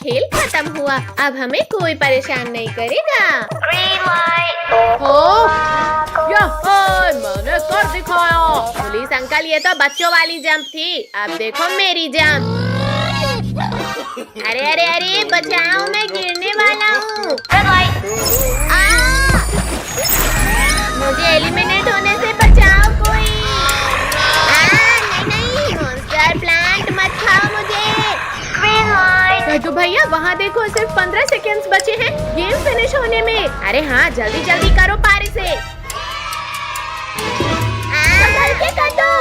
खेल खत्म हुआ। अब हमें कोई परेशान नहीं करेगा। मैंने कर दिखाया। पुलिस अंकल, ये तो बच्चों वाली जंप थी, अब देखो मेरी जंप। अरे अरे अरे बचाओ, मैं गिरने वाला हूँ। मुझे एलिमिनेट होने से बचाओ कोई। नहीं, मॉन्स्टर प्लांट मत खाओ मुझे। तो भैया वहाँ देखो, सिर्फ 15 सेकेंड्स बचे हैं गेम फिनिश होने में। अरे हाँ, जल्दी जल्दी करो पारी से। संभल के कद्दू,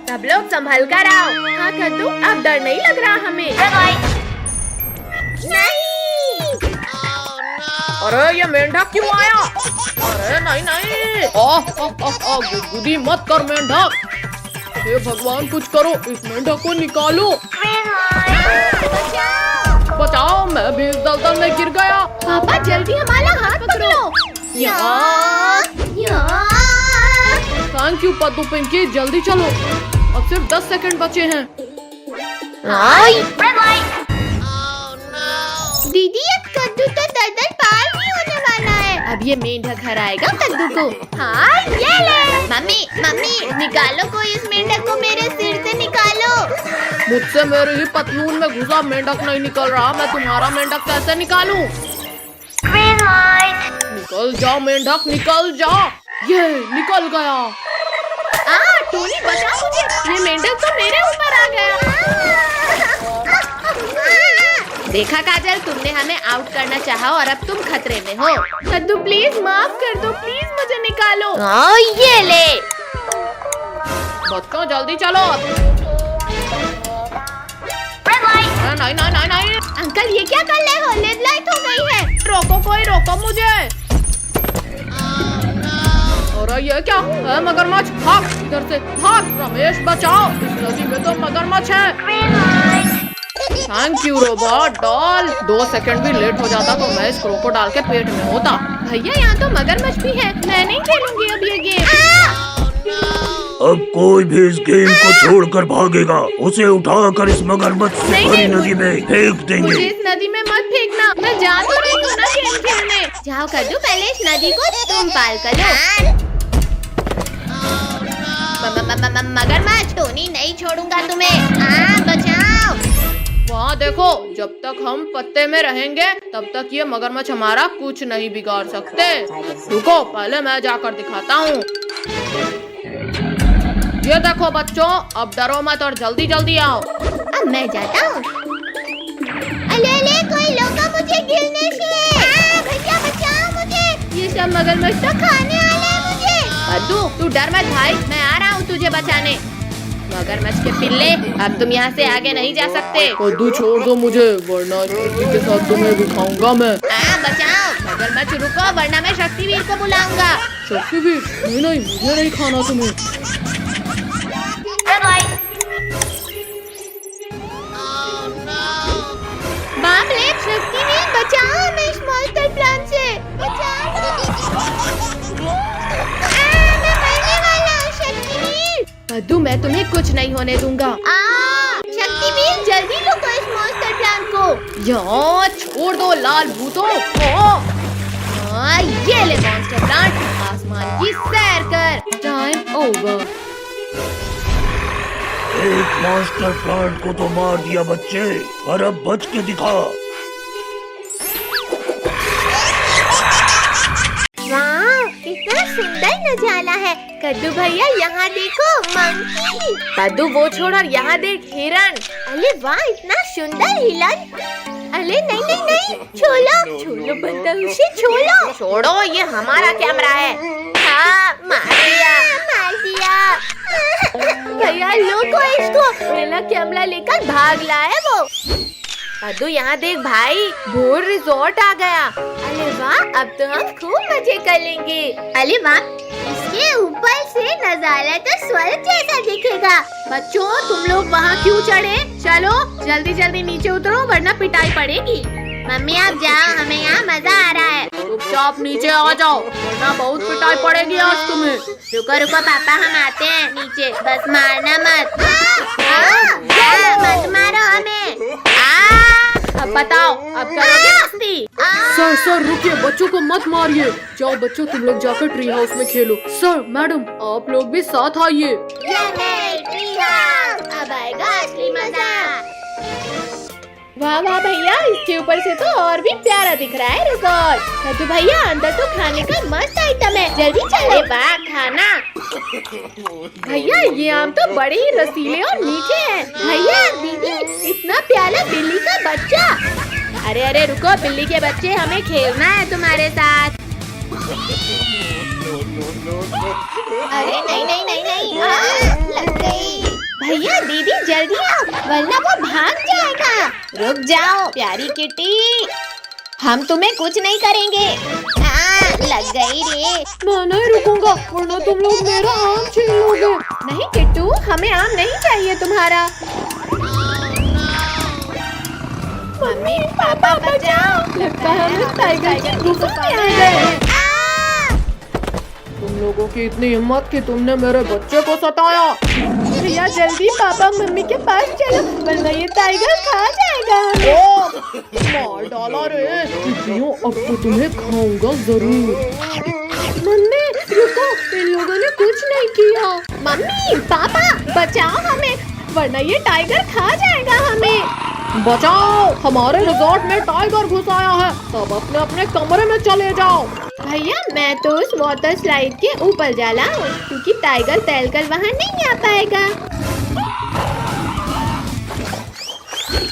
सब लोग संभल कर आओ। हाँ कद्दू, अब डर नहीं लग रहा हमें। नहीं। अरे ये मेंढक क्यों आया? अरे नहीं। गुदगुदी मत कर मेंढक। हे भगवान कुछ करो, इस मेंढक को निकालो। बचाओ, मैं भी इस दलदल में गिर गया। पापा जल्दी हमारा हाथ पकड़ो। थैंक यू पद्दू पिंकी, जल्दी चलो, अब सिर्फ 10 सेकंड बचे हैं। दीदी अब कद्दू तो दलदल पार नहीं होने वाला है। अब ये मेंढक हराएगा कद्दू को। हाँ ये ले। मम्मी निकालो कोई इस मेंढक को, मेरे सिर से निकालो। मुझसे मेरे ही पतलून में घुसा मेंढक नहीं निकल रहा, मैं तुम्हारा मेंढक कैसे निकालूं? निकल जाओ मेंढक, निकल जाओ। ये निकल गया। टोनी बचाओ मुझे, ये मेंढक तो मेरे ऊपर आ गया। देखा काजल, तुमने हमें आउट करना चाहा और अब तुम खतरे में हो। कद्दू प्लीज माफ कर दो, प्लीज मुझे निकालो। ये ले। बच्चों जल्दी चलो। नहीं। अंकल ये क्या कर रहे हो? रेड लाइट हो गई है। रोको, कोई रोको मुझे। अरे ये क्या है? मगरमच्छ, भाग इधर से, भाग। रमेश बचाओ, इस नदी में तो मगरमच्छ है। Thank you robot doll. 2 second भी लेट हो जाता तो मैं इस क्रोकोडाइल के पेट में होता। भैया यहाँ तो मगरमच्छ भी है, मैं नहीं खेलूंगी अब ये गेम। अब कोई भी इस गेम को छोड़कर भागेगा, उसे उठाकर इस मगरमच्छ से भरी नदी में फेंक देंगे। मुझे इस नदी में मत फेंकना, मैं जा तो रही हूँ ना गेम खेलने। जाओ कद्दू, पहले इस नदी को तुम पार करो। मगरमच्छ, टोनी नहीं छोड़ूंगा तुम्हें। बचाओ। वहाँ देखो, जब तक हम पत्ते में रहेंगे तब तक ये मगरमच्छ हमारा कुछ नहीं बिगाड़ सकते। रुको, पहले मैं जाकर दिखाता हूँ। ये देखो बच्चों, अब डरो मत और जल्दी जल्दी आओ। अब मैं जाता हूँ। अले कोई रोको मुझे गिरने से। भैया बचाओ मुझे, ये सब मगरमच्छ तो खाने वाले हैं मुझे। कद्दू तू डर मत भाई, मैं आ रहा हूँ तुझे बचाने। मगरमच्छ के पिल्ले, अब तुम यहाँ से आगे नहीं जा सकते। कद्दू छोड़ दो मुझे, वरना शक्ति के साथ तुम्हें भी खाऊंगा मैं। बचाओ मगरमच्छ, रुको वरना मैं शक्तिवीर को बुलाऊंगा। शक्तिवीर? नहीं, मुझे नहीं खाना तुम्हें। बाप रे, शक्तिवीर बचाओ हमें इस मॉन्स्टर प्लांट से। बचाओ। मैं मरने वाला हूँ शक्तिवीर। कद्दू मैं तुम्हें कुछ नहीं होने दूंगा। शक्तिवीर जल्दी रोको इस मॉन्स्टर प्लांट को। यहाँ छोड़ दो लाल भूतों। ये ले मॉन्स्टर प्लांट, आसमान की सैर कर। Time over. एक मॉन्स्टर प्लांट को तो मार दिया बच्चे, पर अब बच के दिखा। वाह, कितना सुंदर नजारा है। कद्दू भैया यहाँ देखो, मंकी। कद्दू वो छोड़ और यहाँ देख, हिरन। अरे वाह, इतना सुंदर हिरन। अरे नहीं, छोड़ो बंदा, उसे छोड़ो। ये हमारा कैमरा है। हाँ, मार दिया। भैया लोगो इसको, मेरा कैमरा लेकर भाग लाया वो। कद्दू यहाँ देख भाई, भोर रिजॉर्ट आ गया। अरे वाह, अब तो हम खूब मजे कर लेंगे। अरे वाह, इसके ऊपर से नजारा तो स्वर्ग जैसा दिखेगा। बच्चों तुम लोग वहाँ क्यों चढ़े? चलो जल्दी जल्दी नीचे उतरो वरना पिटाई पड़ेगी। मम्मी आप जाओ, हमें यहाँ मजा आ रहा है। चुपचाप नीचे आ जाओ, वरना बहुत पिटाई पड़ेगी आज तुम्हें। रुको पापा, हम आते हैं नीचे, बस मारना मत। मत मारो हमें। अब बताओ, सर सर रुकिए, बच्चों को मत मारिए। जाओ बच्चों, तुम लोग जाकर ट्री हाउस में खेलो। सर मैडम, आप लोग भी साथ आइए। अब आएगा असली मजा। वाह वाह भैया, इसके ऊपर से तो और भी प्यारा दिख रहा है रिजॉर्ट। कद्दू भैया, अंदर तो खाने का मस्त आइटम है, जल्दी चलो। वाह खाना। भैया ये आम तो बड़े ही रसीले और मीठे हैं। भैया दीदी, इतना प्यारा बिल्ली का बच्चा। अरे अरे रुको बिल्ली के बच्चे, हमें खेलना है तुम्हारे साथ। अरे नहीं नहीं नहीं नहीं, लग गई। भैया दीदी जल्दी आओ, वरना वो भाग जाएगा। रुक जाओ प्यारी किटी, हम तुम्हें कुछ नहीं करेंगे। लग गई रे। मैं नहीं रुकूंगा, वरना तुम लोग मेरा आम छीन लोगे। नहीं किट्टू, हमें आम नहीं चाहिए तुम्हारा। मम्मी पापा बचाओ, लगता है हम इस टाइगर की गुफा में आ गए। तुम लोगों की इतनी हिम्मत कि तुमने मेरे बच्चे को सताया। भैया जल्दी पापा मम्मी के पास चलो, वरना ये टाइगर खा जाएगा हमें। मार डाला रे। टिड्डियों, अब तो तुम्हें खाऊंगा जरूर। मम्मी रुको, इन लोगों ने कुछ नहीं किया। मम्मी पापा बचाओ हमें, वरना ये टाइगर खा जाएगा हमें। बचाओ, हमारे रिजॉर्ट में टाइगर घुस आया है। सब अपने अपने कमरे में चले जाओ। भैया मैं तो उस वाटर स्लाइड के ऊपर जा रहा हूँ, क्योंकि टाइगर तैरकर वहाँ नहीं आ पाएगा।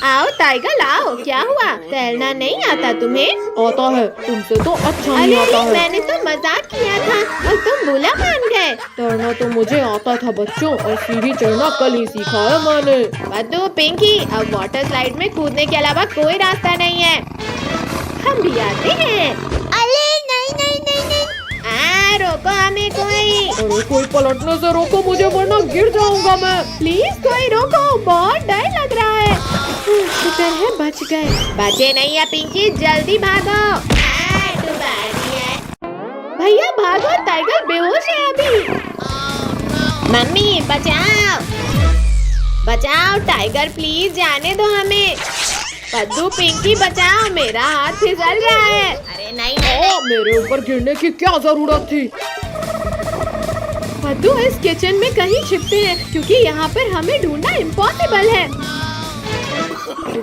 आओ टाइगर आओ, क्या हुआ, तैरना नहीं आता तुम्हें? आता है, तुमसे तो अच्छा नहीं अरे आता है। मैंने तो मजाक किया था और तुम बुरा मान गए। तैरना तो मुझे आता था बच्चों, और सीढ़ी चढ़ना कल ही सीखा है मैंने। बद्दू पिंकी, अब वाटर स्लाइड में कूदने के अलावा कोई रास्ता नहीं है, हम भी आते हैं। अरे नहीं नहीं नहीं नहीं, रोको हमें कोई। अरे कोई पलटने से रोको मुझे, वरना गिर जाऊंगा मैं। प्लीज कोई रोको, बहुत डर लग रहा है। शुक्र है बच गए। बचे नहीं है पिंकी, जल्दी भागो। भैया भागो, टाइगर बेहोश है अभी। मम्मी बचाओ बचाओ, टाइगर प्लीज जाने दो हमें। पद्दू पिंकी बचाओ, मेरा हाथ फिसल रहा है। अरे नहीं नहीं, मेरे ऊपर गिरने की क्या जरूरत थी। पद्दू इस किचन में कहीं छिपते हैं, क्योंकि यहाँ पर हमें ढूंढना इम्पॉसिबल है।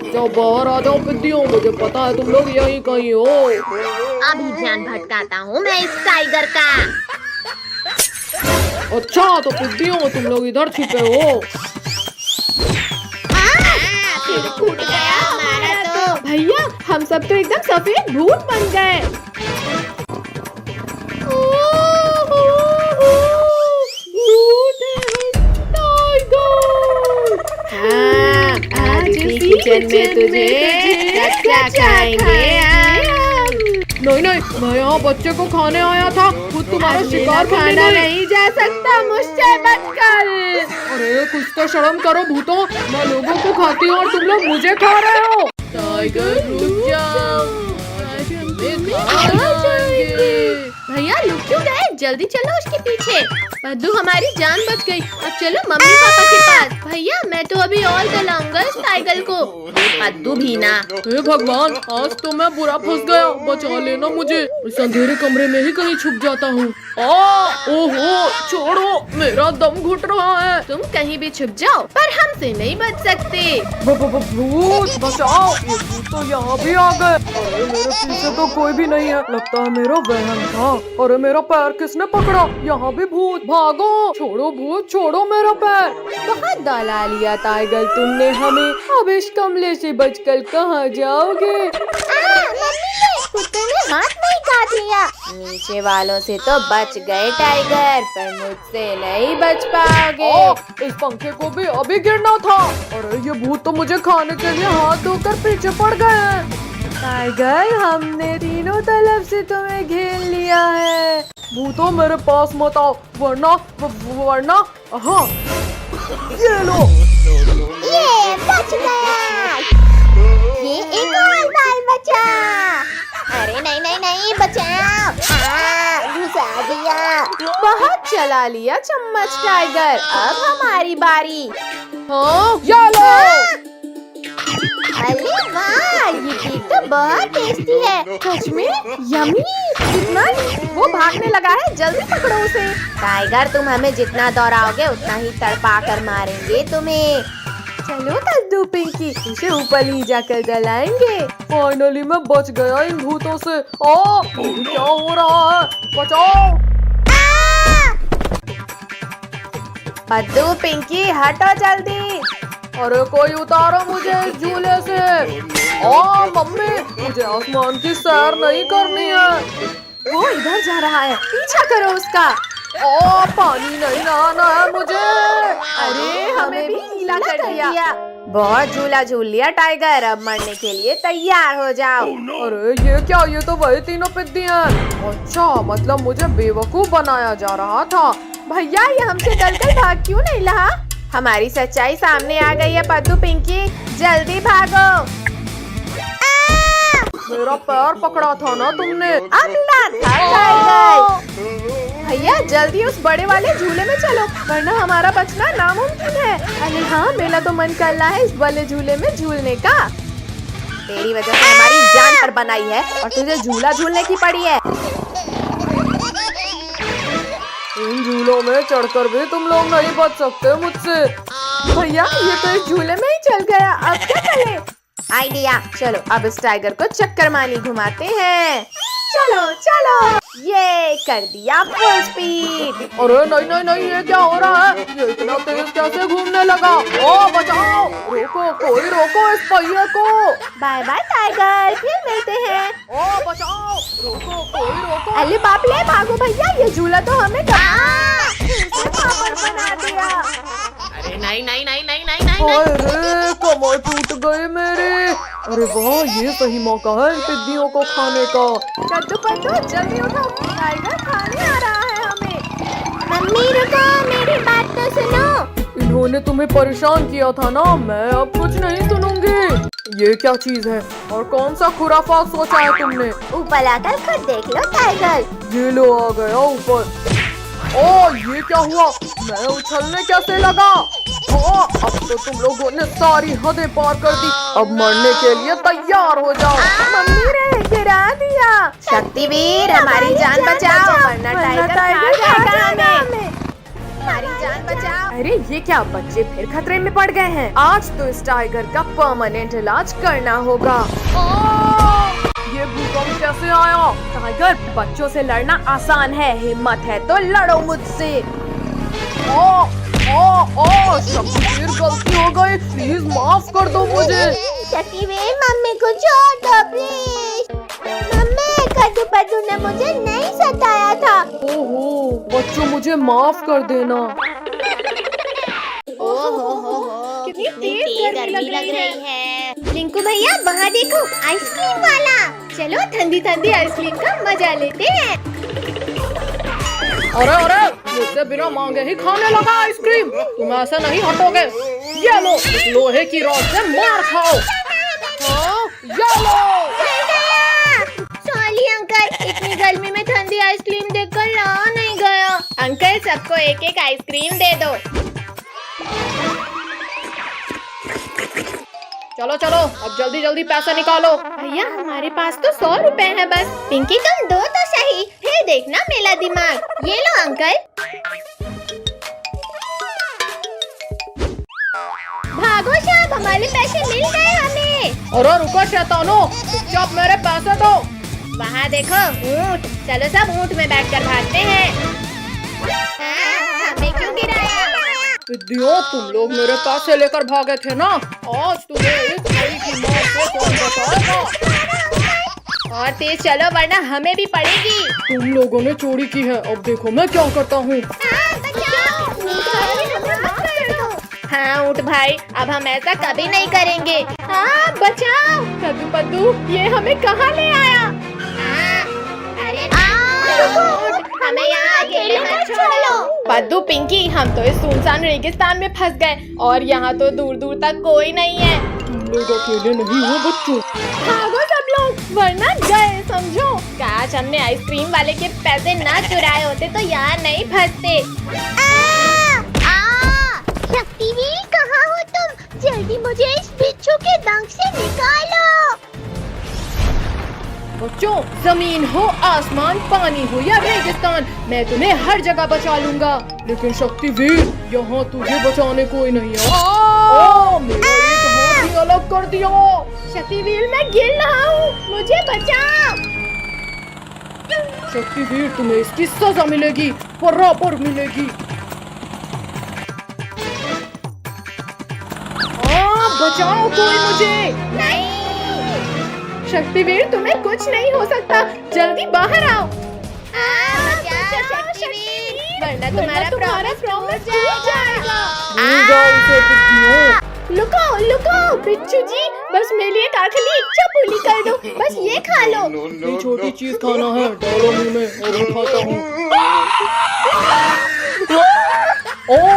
जाओ बाहर आ जाओ पिद्दियों, मुझे पता है तुम लोग यहीं कहीं हो। अभी ध्यान भटकाता हूँ मैं इस टाइगर का। अच्छा तो पिद्दियों, तुम लोग इधर छिपे हो। फिर फूट गया हमारा तो। भैया हम सब तो एकदम सफेद भूत बन गए। आज इसी किचन में तुझे कच्चा खाएंगे। नहीं नहीं, मैं यहाँ बच्चे को खाने आया था, खुद तुम्हारा शिकार खाना नहीं जा सकता मुझसे बचकर। अरे कुछ तो शर्म करो भूतों, मैं लोगों को खाती हूँ और तुम लोग मुझे खा रहे हो। टाइगर रुक जाओ, भैया लुक क्यों गए, जल्दी चलो उसके पीछे। पद्दू हमारी जान बच गई, अब चलो मम्मी पापा के पास। भैया मैं तो अभी और जलाऊंगा इस टाइगर को। पद्दू भी ना। हे भगवान, आज तो मैं बुरा फंस गया, बचा लेना मुझे। इस अंधेरे कमरे में ही कहीं छुप जाता हूँ। ओहो छोड़ो, मेरा दम घुट रहा है। तुम कहीं भी छुप जाओ, पर हमसे नहीं बच सकते। भूत बचाओ, ये भूत तो यहाँ भी आ गए। अरे मेरे पीछे तो कोई भी नहीं है, लगता है मेरा वहम था। अरे मेरा पैर किसने पकड़ा, यहाँ भी भूत। भागो, छोड़ो भूत, छोड़ो मेरा पैर। बहुत दौला लिया टाइगर तुमने हमें, अब इस कमरे से बचकर कहाँ जाओगे? कुत्ते ने हाथ नहीं काट लिया। नीचे वालों से तो बच गए टाइगर, पर मुझसे नहीं बच पाओगे। इस पंखे को भी अभी गिरना था। अरे ये भूत तो मुझे खाने के लिए हाथ धोकर पीछे पड़ गए हैं। टाइगर हमने तीनों तरफ से तुम्हें घेर लिया है। भूतों मेरे पास मत आओ, वरना हाँ ये लो। ये बच गया, ये एक और बाल बचा। अरे नहीं नहीं नहीं, बचाओ, घुसा दिया। बहुत चला लिया चम्मच टाइगर, अब हमारी बारी। हाँ ये लो। अरे वाह, ये केक तो बहुत टेस्टी है। सच में यम्मी। कितना? वो भागने लगा है, जल्दी पकड़ो उसे। टाइगर, तुम हमें जितना दौड़ाओगे उतना ही तड़पा कर मारेंगे तुम्हें। चलो कद्दू पिंकी, उसे ऊपर ही जाकर जलाएंगे। फाइनली मैं बच गया इन भूतों से। क्या हो रहा है? बचाओ। कद्दू पिंकी, हटो जल्दी। अरे कोई उतारो मुझे इस झूले से। मम्मी, मुझे आसमान की सैर नहीं करनी है। वो इधर जा रहा है, पीछा करो उसका। पानी नहीं नहाना है मुझे। अरे हमें भी गीला कर दिया। बहुत झूला झूल लिया टाइगर, अब मरने के लिए तैयार हो जाओ। अरे ये क्या? ये तो वही तीनों पिद्दी हैं। अच्छा, मतलब मुझे बेवकूफ बनाया जा रहा था। भैया, ये हमसे डलकर भाग क्यों नहीं रहा? हमारी सच्चाई सामने आ गई है पद्दू पिंकी, जल्दी भागो। मेरा पैर पकड़ा था ना तुमने। अगला था टाइगर। भैया, जल्दी उस बड़े वाले झूले में चलो, वरना हमारा बचना नामुमकिन है। अरे हाँ, मेरा तो मन कर रहा है इस वाले झूले में झूलने का। तेरी वजह से हमारी जान पर बनाई है और तुझे झूला झूलने की पड़ी है। इन झूलों में चढ़कर भी तुम लोग नहीं बच सकते मुझसे। भैया, ये तो इस झूले में ही चल गया, अब क्या करें? आइडिया, चलो अब इस टाइगर को चक्कर मानी घुमाते हैं। चलो चलो, ये कर दिया फुल स्पीड। अरे नहीं नहीं नहीं, ये क्या हो रहा है? ये इतना तेज कैसे घूमने लगा? बचाओ, रोको, कोई रोको इस पहिए को। बाय बाय टाइगर, फिर मिलते हैं। बचाओ, रोको, कोई रोको। अरे बाप रे, भागो भैया, ये झूला तो हमें पापड़ बना दिया। अरे नहीं नहीं नहीं नहीं नहीं नहीं अरे कमर टूट गई मेरी। अरे वाह, ये सही मौका है इन टिड्डियों को खाने का। कद्दू पद्दू, जल्दी उठो, टाइगर खाने आ रहा है हमें। मम्मी रुको, मेरी बात तो सुनो। इन्होंने तुम्हें परेशान किया था ना, मैं अब कुछ नहीं सुनूंगी। ये क्या चीज है और कौन सा खुराफात सोचा है तुमने? ऊपर आकर खुद देख लो टाइगर। ये लो, आ गया ऊपर। ये क्या हुआ? मैं उछलने कैसे लगा? अब तो तुम लोगों ने सारी हदें पार कर दी। अब मरने के लिए तैयार हो जाओ। मम्मी ने गिरा दिया। शक्तिवीर, हमारी जान बचाओ, वरना टाइगर खा जाएगा हमें। हमारी जान बचाओ। अरे ये क्या, बच्चे फिर खतरे में पड़ गए हैं। आज तो इस टाइगर का परमानेंट इलाज करना होगा। ये भूकंप कैसे आया? टाइगर, बच्चों से लड़ना आसान है, हिम्मत है तो लड़ो मुझसे। शक्तिवीर, गलती हो गई, प्लीज माफ कर दो मुझे। शक्तिवीर, मम्मी को छोड़ दो प्लीज। मम्मी, कद्दू पद्दू ने मुझे नहीं सताया था। ओहो बच्चों, मुझे माफ कर देना। कितनी तेज गर्मी लग रही है। रिंकू भैया, वहाँ देखो, आइसक्रीम वाला। चलो ठंडी ठंडी आइसक्रीम का मजा लेते हैं। अरे मुझसे बिना मांगे ही खाने लगा आइसक्रीम। तुम ऐसे नहीं हटोगे। ये लो, लोहे की रॉड से मार खाओ। ये लो। सॉरी अंकल, इतनी गर्मी में ठंडी आइसक्रीम देखकर रहा नहीं गया। अंकल, सबको एक एक आइसक्रीम दे दो। चलो चलो, अब जल्दी जल्दी पैसा निकालो। भैया, हमारे पास तो 100 रुपए है बस। पिंकी, तुम दो तो सही, फिर देखना मेरा दिमाग। ये लो अंकल। भागो साहब, हमारे पैसे मिल गए हमें। अरे रुको शैतानो, चुपचाप मेरे पैसे दो। वहाँ देखो ऊँट, चलो सब ऊँट में बैठकर भागते हैं। हमें क्यों गिराया? विद्यो, तुम लोग मेरे पैसे लेकर भागे थे ना, आज तुम्हें इस भाई की मौत से कौन बचाएगा? और तेज चलो, वरना हमें भी पड़ेगी। तुम लोगों ने चोरी की है, अब देखो मैं क्या करता हूँ। हाँ ऊँट भाई, अब हम ऐसा कभी नहीं करेंगे। हाँ बचाओ। कद्दू पद्दू, ये हमें कहाँ ले आया? अरे हमें यहाँ अकेले मत छोड़ो। पद्दू पिंकी, हम तो इस सुनसान रेगिस्तान में फंस गए और यहाँ तो दूर दूर तक कोई नहीं है। तुम लोग अकेले नहीं हो बच्चों। भागो सब लोग, वरना गए समझो। काश हमने आइसक्रीम वाले के पैसे ना चुराए होते तो यहाँ नहीं फंसते। शक्तिवीर, कहाँ हो तुम? जल्दी मुझे इस बिच्छू के डंक से निकालो। जमीन हो, आसमान, पानी हो या रेगिस्तान, मैं तुम्हें हर जगह बचा लूंगा। लेकिन शक्तिवीर, यहाँ तुझे बचाने कोई नहीं है। मेरा एक हाथ ही अलग कर दिया। शक्तिवीर, मैं गिर रहा हूँ, मुझे बचाओ। शक्तिवीर, तुम्हें इसकी सजा मिलेगी, बराबर मिलेगी। बचाओ कोई मुझे। नहीं, शक्तिवीर, तुम्हें कुछ नहीं हो सकता, जल्दी बाहर आओ। बचाओ शक्तिवीर, वरना तुम्हारा प्रॉमिस टूट जाएगा। लुको लुको बिच्छू जी, बस मेरे लिए एक आखिरी इच्छा पूरी कर दो, बस ये खा लो। ये छोटी चीज खाना है, डालो मुंह में और मैं खाता हूँ।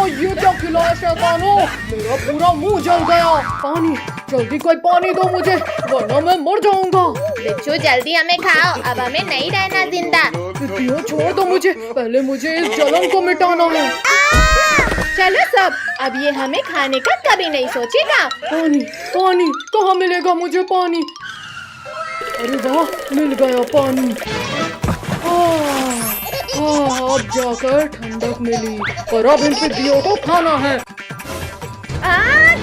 ये क्या खिलाया शैतानों, मेरा पूरा मुंह जल गया। पानी, जल्दी कोई पानी दो मुझे, वरना मैं मर जाऊंगा। बिच्छू, जल्दी हमें खाओ, अब हमें नहीं रहना जिंदा। बिट्टियों, छोड़ दो मुझे, पहले मुझे इस जलन को मिटाना है। चलो सब, अब ये हमें खाने का कभी नहीं सोचेगा। पानी, पानी, कहाँ मिलेगा मुझे पानी? अरे वाह, मिल गया पानी। अब जाकर ठंडक मिली, पर अब इन पिद्दियों को खाना है।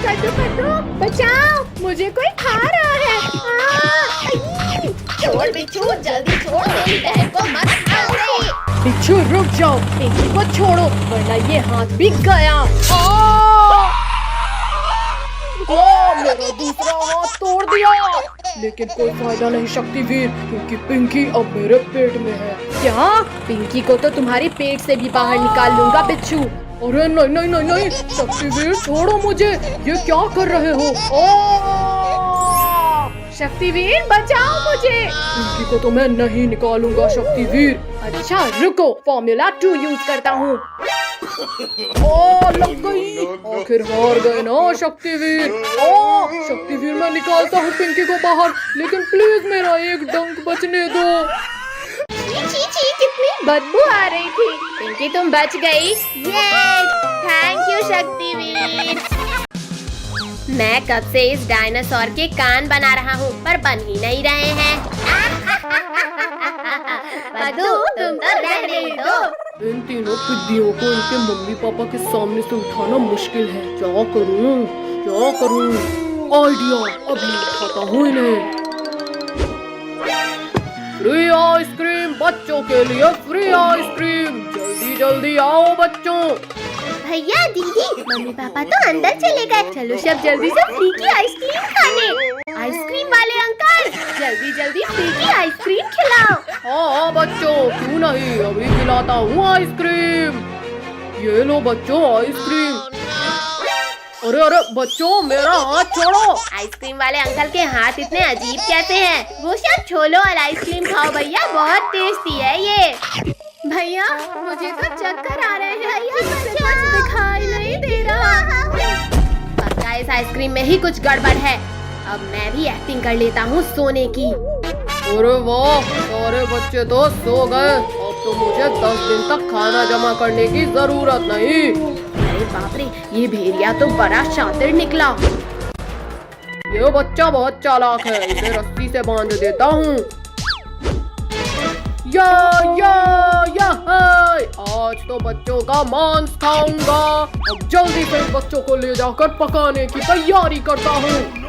कद्दू कद्दू, बचाओ, मुझे कोई खा रहा है। छोड़ बिच्छू, जल्दी छोड़, मेरी बहन को मत खाओ। बिच्छू रुक जाओ, पिंकी को छोड़ो, वरना ये हाथ बिक गया। मेरा दूसरा हाथ तोड़ दिया, लेकिन कोई फायदा नहीं शक्तिवीर, क्योंकि पिंकी अब मेरे पेट में है। क्या? पिंकी को तो तुम्हारे पेट से भी बाहर निकाल लूंगा बिच्छू। अरे नहीं नहीं नहीं नहीं, शक्तिवीर छोड़ो मुझे, ये क्या कर रहे हो? शक्तिवीर, बचाओ मुझे। पिंकी को तो मैं नहीं निकालूंगा शक्तिवीर। अच्छा रुको, फॉर्मूला 2 यूज करता हूँ। लग गई, आखिर हार गए ना शक्तिवीर। शक्तिवीर, मैं निकालता हूँ पिंकी को बाहर, लेकिन प्लीज मेरा एक डंक बचने दो। छी, कितनी बदबू आ रही थी। पिंकी, तुम बच गई। ये थैंक यू शक्तिवीर। मैं कब से इस डायनासोर के कान बना रहा हूँ, पर बन ही नहीं रहे हैं। बदू, तुम तो रहने दो। इन तीनों पिद्दियों को इनके मम्मी पापा के सामने से उठाना मुश्किल है। क्या करूँ, क्या करूँ? आइडिया, अभी उठाता हूँ इन्हें। फ्री आइसक्रीम बच्चों के लिए, फ्री आइसक्रीम, जल्दी जल्दी आओ बच्चों। भैया, दीदी, मम्मी पापा तो अंदर चले गए, चलो सब जल्दी से फ्री की आइसक्रीम खाने। आइसक्रीम वाले अंकल, जल्दी जल्दी फ्री की आइसक्रीम खिलाओ। हाँ बच्चों, क्यों नहीं, अभी खिलाता हूँ आइसक्रीम। ये लो बच्चों आइसक्रीम। अरे अरे बच्चों, मेरा हाथ छोड़ो। आइसक्रीम वाले अंकल के हाथ इतने अजीब कैसे हैं? वो सब छोड़ो और आइसक्रीम खाओ भैया, बहुत टेस्टी है ये। भैया, मुझे तो चक्कर आ रहे हैं, कुछ दिखाई नहीं दे रहा। पक्का इस आइसक्रीम में ही कुछ गड़बड़ है। अब मैं भी एक्टिंग कर लेता हूँ सोने की। अरे वाह, सारे बच्चे तो सो गए, अब तो मुझे 10 दिन तक खाना जमा करने की जरूरत नहीं। अरे बाप रे, ये भेड़िया तो बड़ा शातिर निकला। ये बच्चा बहुत चालाक है, इसे रस्सी से बांध देता हूँ। या आज तो बच्चों का मांस खाऊंगा। अब जल्दी से बच्चों को ले जाकर पकाने की तैयारी करता हूँ।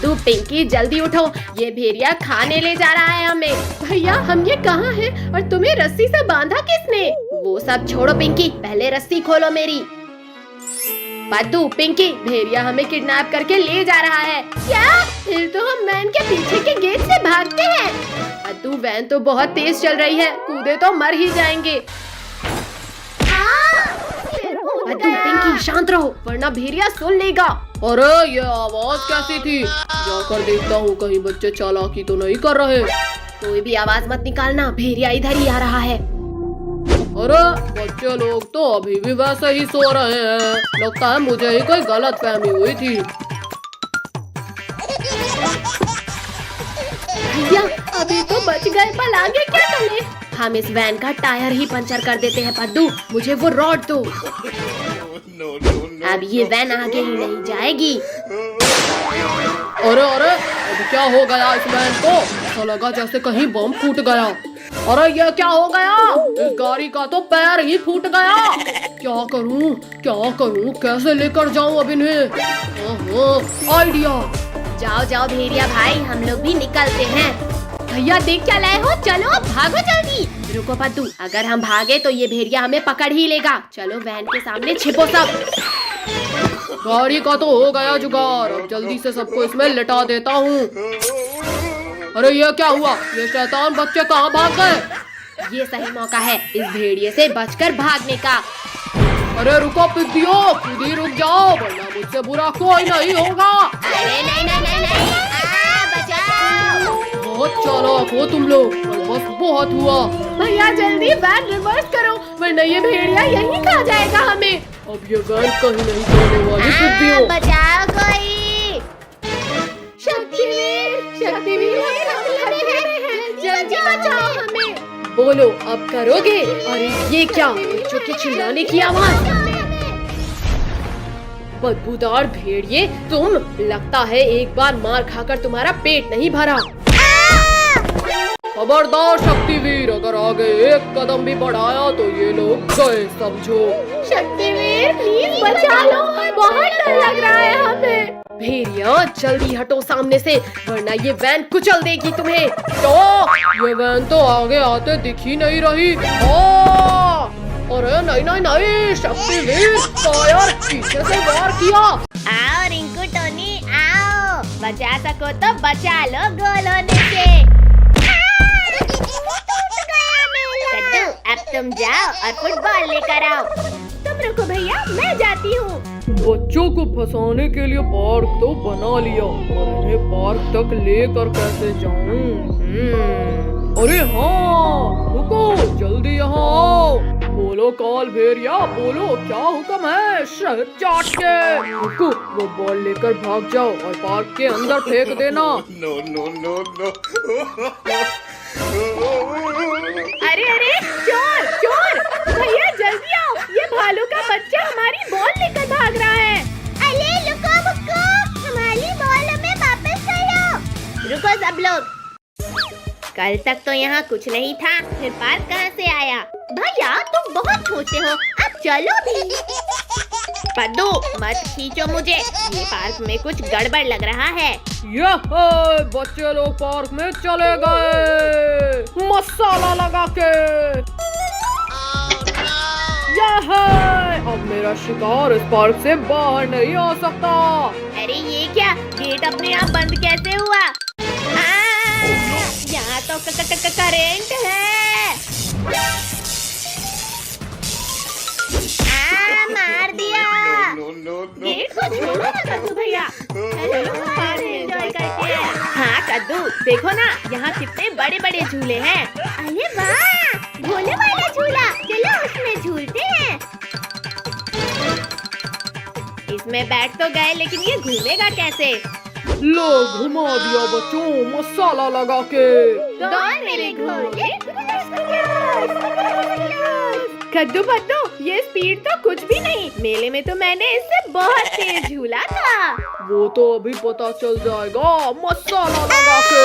तू पिंकी, जल्दी उठो, ये भेड़िया खाने ले जा रहा है हमें। भैया, हम ये कहाँ हैं और तुम्हें रस्सी से बांधा किसने? वो सब छोड़ो पिंकी, पहले रस्सी खोलो मेरी। पद्दू, पिंकी, भेड़िया हमें किडनैप करके ले जा रहा है। क्या? फिर तो हम वैन के पीछे के गेट से भागते हैं। पद्दू, वैन तो बहुत तेज चल रही है, कूदे तो मर ही जाएंगे। पद्दू, पिंकी, शांत रहो, वरना भेड़िया सुन लेगा। अरे ये आवाज कैसी थी? जाकर देखता हूँ कहीं बच्चे चालाकी तो नहीं कर रहे। कोई भी आवाज मत निकालना, भेड़िया इधर ही आ रहा है। अरे बच्चे लोग तो अभी भी वैसे ही सो रहे हैं, लगता है मुझे ही कोई गलत फहमी हुई थी। भैया, अभी तो बच गए, पर आगे क्या करें? हम इस वैन का टायर ही पंचर कर देते हैं। पद्दू, मुझे वो रॉड दो। अब ये वैन आगे ही नहीं जाएगी। अरे अरे अब क्या हो गया इस वैन को? ऐसा लगा जैसे कहीं बम फूट गया। अरे ये क्या हो गया? इस गाड़ी का तो पैर ही फूट गया। क्या करूं कैसे लेकर जाऊं अब इन्हें? ओहो आइडिया। जाओ जाओ भेड़िया भाई, हम लोग भी निकलते हैं। भैया देख क्या लाए हो, चलो भागो जल्दी। रुको पद्दू, अगर हम भागे तो ये भेड़िया हमें पकड़ ही लेगा। चलो वैन के सामने छिपो सब। गाड़ी का तो हो गया जुगाड़, अब जल्दी से सबको इसमें लिटा देता हूँ। अरे ये क्या हुआ? ये शैतान बच्चे कहाँ भाग गए? ये सही मौका है इस भेड़िए से बचकर भागने का। अरे रुको पिद्दियो, खुद ही रुक जाओ वरना मुझसे बुरा कोई नहीं होगा। अरे नहीं, बचाओ। बहुत चालाक हो तुम लोग, पर बस बहुत हुआ। भैया जल्दी वैन रिवर्स करो वरना ये भेड़िया यहीं खा जाएगा हमें। अब ये वैन कहीं नहीं जाने वाली पिद्दियो। बचाओ कोई। शक्तिवीर हमें खतरे हैं, जल्दी बचाओ हमें। बोलो अब करोगे? अरे ये क्या, बच्चों के चिल्लाने की आवाज। बदबूदार भेड़िए तुम, लगता है एक बार मार खाकर तुम्हारा पेट नहीं भरा। खबरदार शक्तिवीर, अगर आगे एक कदम भी बढ़ाया तो ये लोग गए समझो। शक्तिवीर प्लीज बचा लो, बहुत डर लग रहा है हमें। भेड़िया जल्दी हटो सामने से वरना ये वैन कुचल देगी तुम्हें। तो ये वैन तो आगे आते दिख ही नहीं रही। अरे नहीं, शक्तिवीर फायर, पीछे से वार किया। आओ रिंकू टोनी आओ, बचा सको तो बचा लो गोल होने से। कद्दू अब तुम जाओ और फुटबॉल लेकर आओ। तुम रुको भैया, मैं जाती हूँ। बच्चों को फंसाने के लिए पार्क तो बना लिया, और इन्हें पार्क तक लेकर कैसे जाऊं? अरे हाँ रुको, जल्दी यहाँ आओ। बोलो काल भेड़िया, बोलो क्या हुक्म है? शहद चाट के। रुको, वो बॉल लेकर भाग जाओ और पार्क के अंदर फेंक देना। अरे चोर भैया जल्दी आओ, ये भालू का बच्चा हमारी बॉल लेकर भाग रहा है। अरे रुको, हमारी बॉल हमें वापस करो। रुको सब लोग, कल तक तो यहाँ कुछ नहीं था, फिर पार्क कहाँ से आया? भैया तुम बहुत छोटे हो, अब चलो भी। पद्दू मत खींचो मुझे, ये पार्क में कुछ गड़बड़ लग रहा है। बच्चे लोग पार्क में चले गए मसाला लगा के। अब मेरा शिकार इस पार्क से बाहर नहीं आ सकता। अरे ये क्या, गेट अपने आप बंद कैसे हुआ? यहाँ तो करेंट है। मार दिया। गेट को छोड़ो ना कद्दू भैया, एंजॉय करते हैं। हाँ कद्दू देखो ना, यहाँ कितने बड़े बड़े झूले हैं। अरे वाह, भोले वाला झूला, चलो उसमें झूलते हैं। इसमें बैठ तो गए लेकिन ये घूमेगा कैसे? लो घुमा दिया बच्चों मसाला लगा के। कौन मेरे घोड़े? कद्दू पद्दू, ये स्पीड तो कुछ भी नहीं, मेले में तो मैंने इससे बहुत तेज झूला था। वो तो अभी पता चल जाएगा मसाला लगा के।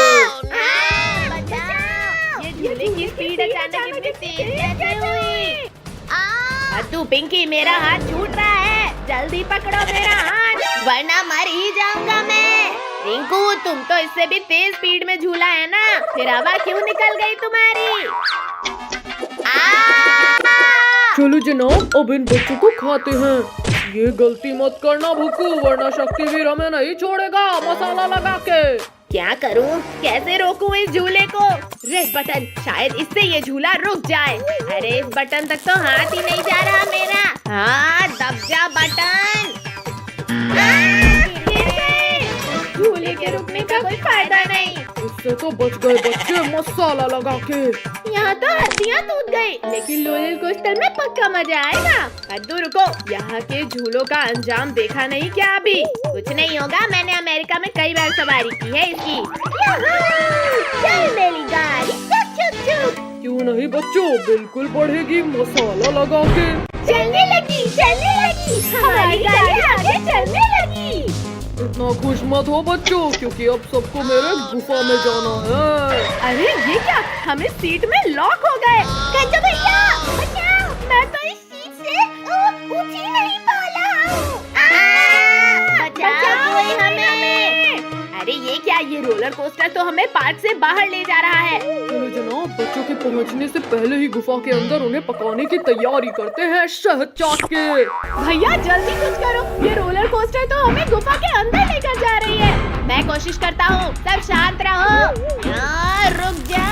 ये झूले की स्पीड अचानक इतनी तेज कैसे हुई? कद्दू पिंकी, मेरा हाथ छूट रहा है, जल्दी पकड़ो मेरा हाथ वरना मर ही जाऊंगा मैं। रिंकू तुम तो इससे भी तेज स्पीड में झूला है ना, फिर हवा क्यों निकल गई तुम्हारी? चलो जनाब, अब इन बच्चों को खाते हैं। ये गलती मत करना भुक्कू, वरना शक्तिवीर हमें नहीं छोड़ेगा मसाला लगा के। क्या करूं, कैसे रोकूं इस झूले को? रेड बटन, शायद इससे ये झूला रुक जाए। अरे इस बटन तक तो हाथ ही नहीं जा रहा मेरा। हाँ दब जा बटन। झूले के रुकने का कोई फायदा नहीं। इससे तो बच गए बच्चे मसाला लगा के। यहाँ तो हड्डियाँ टूट गई, लेकिन लोलिल कोस्टल में पक्का मजा आएगा। कद्दू रुको, यहाँ के झूलों का अंजाम देखा नहीं क्या अभी? कुछ नहीं होगा, मैंने अमेरिका में कई बार सवारी की है इसकी। चल मेरी गाड़ी, चुक चुक चुक। क्यों नहीं बच्चों, बिल्कुल बढ़ेगी मसाला लगा के। चलने लगी, हमारी गाड़ी आगे चलने लगी। इतना खुश मत हो बच्चों, क्योंकि अब सबको मेरे गुफा में जाना है। अरे ये क्या, हमें सीट में लॉक हो गए। गज्जू भैया बचाओ, मैं तो इस सीट से उठ ही नहीं पा रहा हूँ। बचाओ कोई हमें। अरे ये क्या, ये रोलर कोस्टर तो हमें पार्क से बाहर ले जा रहा है। चलो जनाब, बच्चों के पहुंचने से पहले ही गुफा के अंदर उन्हें पकाने की तैयारी करते हैं शहद चाट के। भैया जल्दी कुछ करो, ये रोलर कोस्टर तो हमें गुफा के अंदर लेकर जा रही है। मैं कोशिश करता हूँ, सब शांत रहो। यार रुक जा,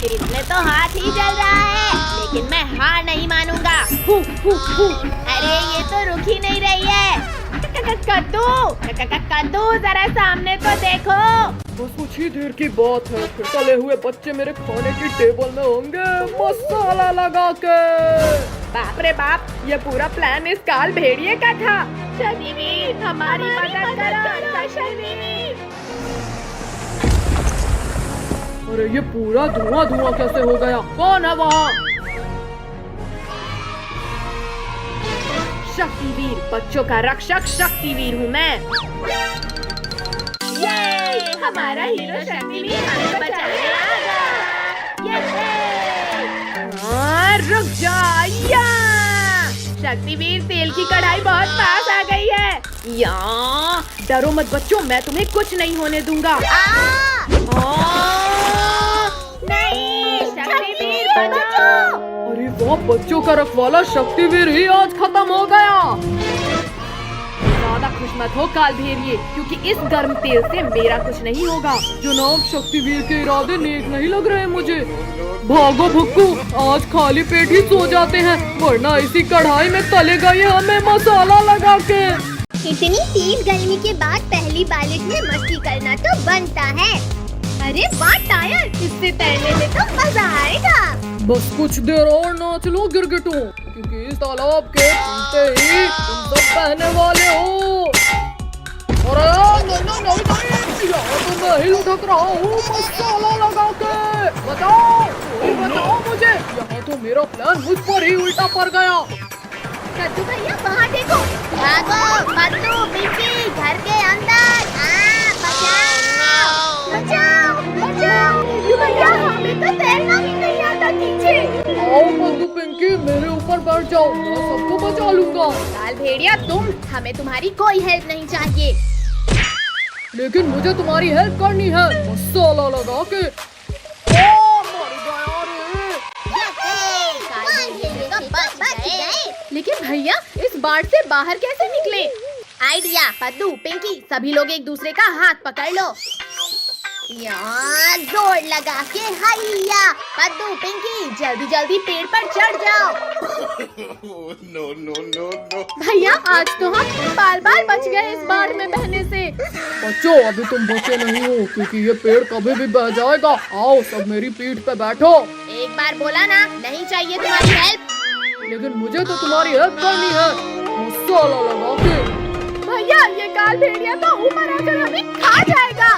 इसमें तो हाथ ही जल रहा है, लेकिन मैं हार नहीं मानूंगा। अरे ये तो रुक ही नहीं रही है। कद्दू जरा सामने तो देखो। बस कुछ ही देर की बात है, फिर तले हुए बच्चे मेरे खाने की टेबल में होंगे मसाला लगा के। बाप रे बाप, ये पूरा प्लान इस काल भेड़िए का था। शनिवीर हमारी मदद करो शनिवीर। अरे ये पूरा धुआं धुआं कैसे हो गया? कौन है वहाँ? शक्तिवीर, बच्चों का रक्षक शक्तिवीर हूँ मैं। ये हमारा हीरो शक्तिवीर हमें बचाने आ गया। रुक जा, या शक्तिवीर, तेल की कढ़ाई बहुत पास आ गई है। या डरो मत बच्चों, मैं तुम्हें कुछ नहीं होने दूंगा। नहीं, शक्तिवीर बचाओ। अरे वाह, बच्चों का रखवाला शक्तिवीर ही आज खत्म हो गया। ज्यादा खुश मत हो काल भेड़िए, क्योंकि इस गर्म तेल से मेरा कुछ नहीं होगा। जनाब, शक्तिवीर के इरादे नेक नहीं लग रहे मुझे। भागो भुक्कू, आज खाली पेट ही सो जाते हैं, वरना इसी कढ़ाई में तलेगा ये हमें मसाला लगा के। इतनी तेज गर्मी के बाद पहली बारिश में मस्ती करना तो बनता है। अरे वाह टायर, इससे तैरने में तो मजा आएगा। बस कुछ देर और नाच लो गिरगिटों, क्योंकि इस तालाब के टूटते ही तुम सब बहने वाले हो। अरे नहीं, यहाँ तो मैं ही लुढ़क रहा हूँ मसाला लगा के। बताओ, कोई बताओ मुझे, यहाँ तो मेरा प्लान मुझ पर ही उल्टा पड़ गया। कद्दू भैया वहाँ देखो, भागो कद्दू पिंकी, घर के अंदर। बचाओ बचाओ। कद्दू भैया, हमें तो तैरना भी नहीं आता नीचे। आओ कद्दू पिंकी, मेरे ऊपर बैठ जाओ, मैं सबको बचा लूंगा। काल भेड़िया, हमें तुम्हारी कोई हेल्प नहीं चाहिए। लेकिन मुझे तुम्हारी हेल्प करनी है मसाला लगा के। लेकिन भैया, इस बाढ़ से बाहर कैसे निकले? आइडिया, कद्दू पिंकी, सभी लोग एक दूसरे का हाथ पकड़ लो। यहाँ जोर लगा के हैया। कद्दू पिंकी, जल्दी जल्दी पेड़ पर चढ़ जाओ। भैया, आज तो हम बाल बाल बच गए इस बाढ़ में बहने से। बच्चों, अभी तुम बचे नहीं हो, क्योंकि ये पेड़ कभी भी बह जाएगा। आओ सब मेरी पीठ पे बैठो। एक बार बोला ना, नहीं चाहिए तुम्हारी हेल्प। लेकिन मुझे तो तुम्हारी हेल्प करनी है मसाला लगा के। भैया, ये काल भेड़िया तो ऊपर आकर हमें खा जाएगा।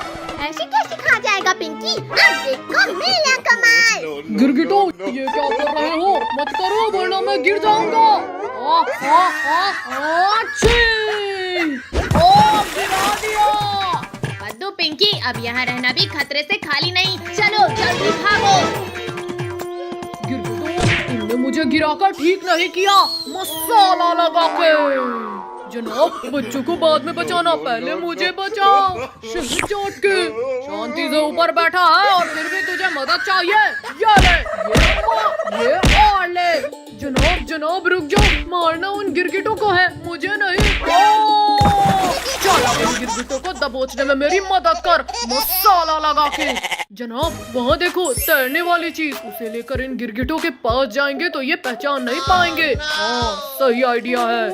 ऐसे कैसे खा जाएगा पिंकी? अब देखो मेरा कमाल। गिरगिटो, ये क्या कर रहे हो? मत करो, वरना मैं गिर जाऊंगा। गिरा दिया। कद्दू पिंकी, अब यहाँ रहना भी खतरे से खाली नहीं। चलो जल्दी भागो। गिरगिटो, तुमने मुझे गिराकर ठीक नहीं किया मसाला लगा के। जनाब, बच्चों को बाद में बचाना, पहले मुझे बचाओ शहद चाट के। शांति से ऊपर बैठा है और फिर भी तुझे मदद चाहिए। ये ले, ये और ले। जनाब रुक जाओ, मारना उन गिरगिटों को है, मुझे नहीं। चला, इन गिरगिटों को दबोचने में मेरी मदद कर मसाला लगा के। जनाब, वहाँ देखो, तैरने वाली चीज, उसे लेकर इन गिरगिटों के पास जाएंगे तो ये पहचान नहीं पाएंगे। हाँ, सही आइडिया है।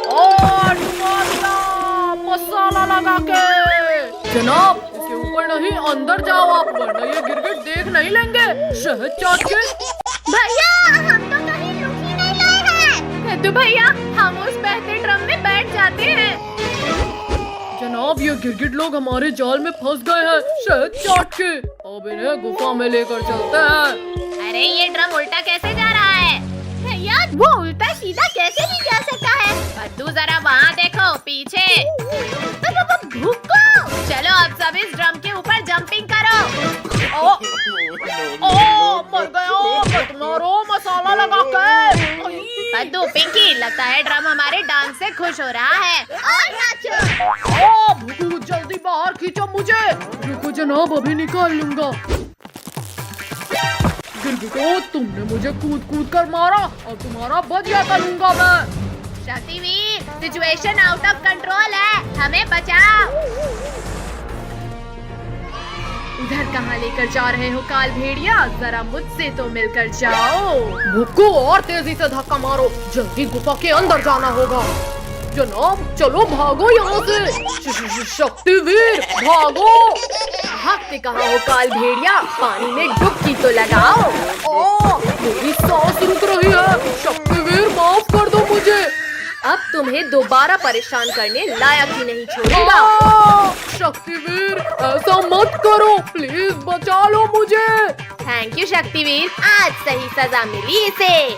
और मसाला लगा के। जनाब, इसके ऊपर नहीं, अंदर जाओ आप, वरना ये गिरगिट देख नहीं लेंगे शहद चाट के। भैया, हम तो कहीं रुक ही नहीं रहे हैं। कद्दू भैया, हम उस बहते ड्रम में बैठ जाते हैं। जनाब, ये गिरगिट लोग हमारे जाल में फंस गए हैं शहद चाट के। अब इन्हें गुफा में लेकर चलते हैं। अरे ये ड्रम उल्टा कैसे जा रहा है? भैया, वो उल्टा सीधा कैसे नहीं जा सकता है? कद्दू, जरा वहाँ देखो, पीछे पीछे। भूको, चलो अब सब इस ड्रम के ऊपर जंपिंग करो। ओ, मर गया मत मारो मसाला लगा के। पद्दू, पिंकी, लगता है ड्रम हमारे डांस से खुश हो रहा है। और नाचो। ओ भूकू, जल्दी बाहर खींचो मुझे। रुको जनाब, अभी निकाल लूंगा। गिलगिटो, तुमने मुझे कूद कूद कर मारा और तुम्हारा बजिया करूंगा मैं। Shaktiveer, situation out of control है, हमें बचाओ। इधर कहाँ लेकर जा रहे हो काल भेड़िया? जरा मुझसे तो मिलकर जाओ। भूकू, और तेजी से धक्का मारो, जल्दी गुफा के अंदर जाना होगा। जनाब चलो भागो यहाँ से। शक्तिवीर भागो। भागते कहाँ हो काल भेड़िया? पानी में डुबकी तो लगाओ। मेरी सांस रुक रही है। शक्तिवीर माफ कर दो मुझे। अब तुम्हें दोबारा परेशान करने लायक ही नहीं छोड़ूंगा। शक्तिवीर ऐसा मत करो, प्लीज बचा लो मुझे। थैंक यू शक्तिवीर, आज सही सजा मिली इसे।